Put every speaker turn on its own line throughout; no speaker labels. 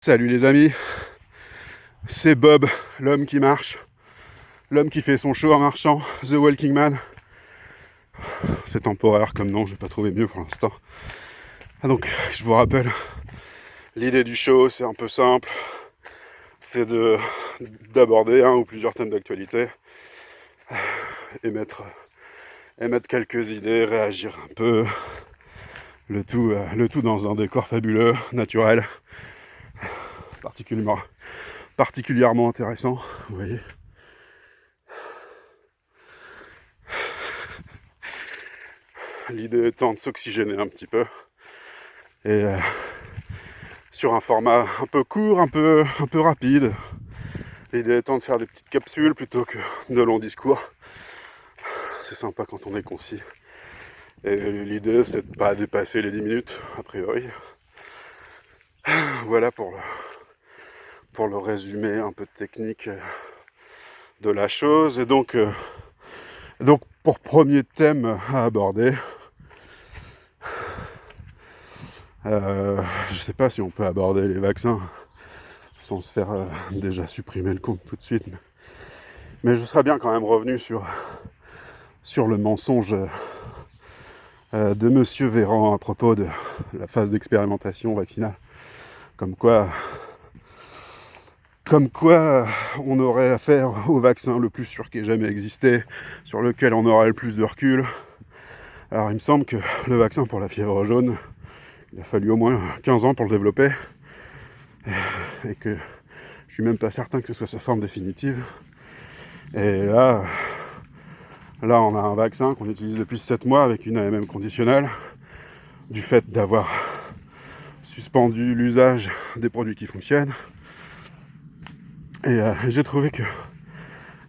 Salut les amis, c'est Bob, l'homme qui marche, l'homme qui fait son show en marchant, The Walking Man. C'est temporaire comme nom, j'ai pas trouvé mieux pour l'instant. Donc je vous rappelle, l'idée du show c'est un peu simple, c'est d'aborder un ou plusieurs thèmes d'actualité, émettre quelques idées, réagir un peu, le tout dans un décor fabuleux, naturel, particulièrement intéressant, vous voyez. L'idée étant de s'oxygéner un petit peu et sur un format un peu court, un peu rapide. L'idée étant de faire des petites capsules plutôt que de longs discours. C'est sympa quand on est concis. Et l'idée c'est de pas dépasser les 10 minutes a priori. Voilà pour le résumé un peu technique de la chose. Et donc pour premier thème à aborder, je sais pas si on peut aborder les vaccins sans se faire déjà supprimer le compte tout de suite. Mais je serais bien quand même revenu sur le mensonge de Monsieur Véran à propos de la phase d'expérimentation vaccinale. Comme quoi on aurait affaire au vaccin le plus sûr qui ait jamais existé, sur lequel on aurait le plus de recul. Alors il me semble que le vaccin pour la fièvre jaune, il a fallu au moins 15 ans pour le développer, et que je suis même pas certain que ce soit sa forme définitive. Et là on a un vaccin qu'on utilise depuis 7 mois avec une AMM conditionnelle, du fait d'avoir suspendu l'usage des produits qui fonctionnent. Et j'ai trouvé que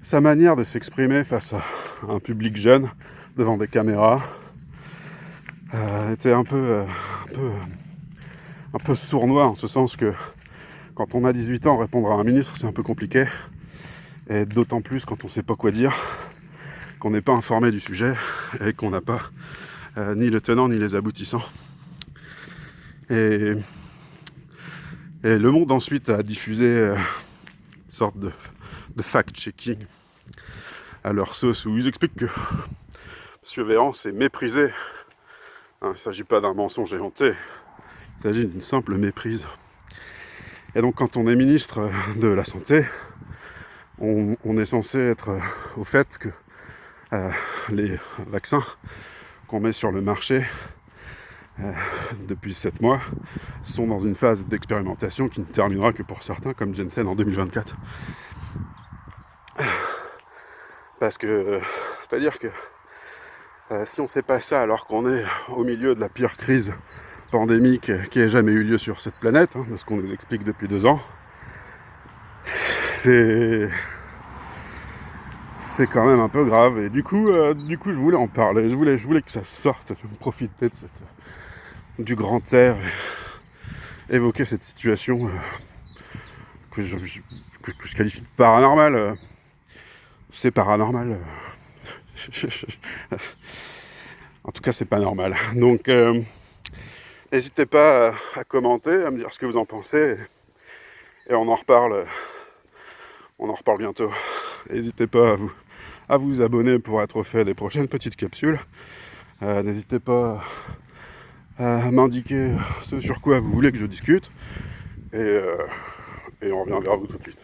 sa manière de s'exprimer face à un public jeune, devant des caméras, était un peu sournois, en ce sens que quand on a 18 ans, répondre à un ministre, c'est un peu compliqué. Et d'autant plus quand on sait pas quoi dire, qu'on n'est pas informé du sujet, et qu'on n'a pas ni le tenant ni les aboutissants. Et Le Monde ensuite a diffusé une sorte de fact-checking à leur sauce, où ils expliquent que M. Véran s'est méprisé. Il ne s'agit pas d'un mensonge inventé, il s'agit d'une simple méprise. Et donc quand on est ministre de la Santé, on est censé être au fait que les vaccins qu'on met sur le marché depuis 7 mois sont dans une phase d'expérimentation qui ne terminera que pour certains, comme Janssen en 2024. Parce que, c'est-à-dire que si on ne sait pas ça alors qu'on est au milieu de la pire crise pandémique qui ait jamais eu lieu sur cette planète, de ce qu'on nous explique depuis 2 ans, c'est quand même un peu grave. Et du coup, je voulais en parler, je voulais que ça sorte, profiter de du grand air, et évoquer cette situation que je qualifie de paranormale. C'est paranormal. En tout cas, c'est pas normal. Donc, n'hésitez pas à commenter, à me dire ce que vous en pensez, et on en reparle bientôt. N'hésitez pas à vous abonner pour être au fait des prochaines petites capsules. N'hésitez pas à m'indiquer ce sur quoi vous voulez que je discute, et on revient vers vous tout de suite.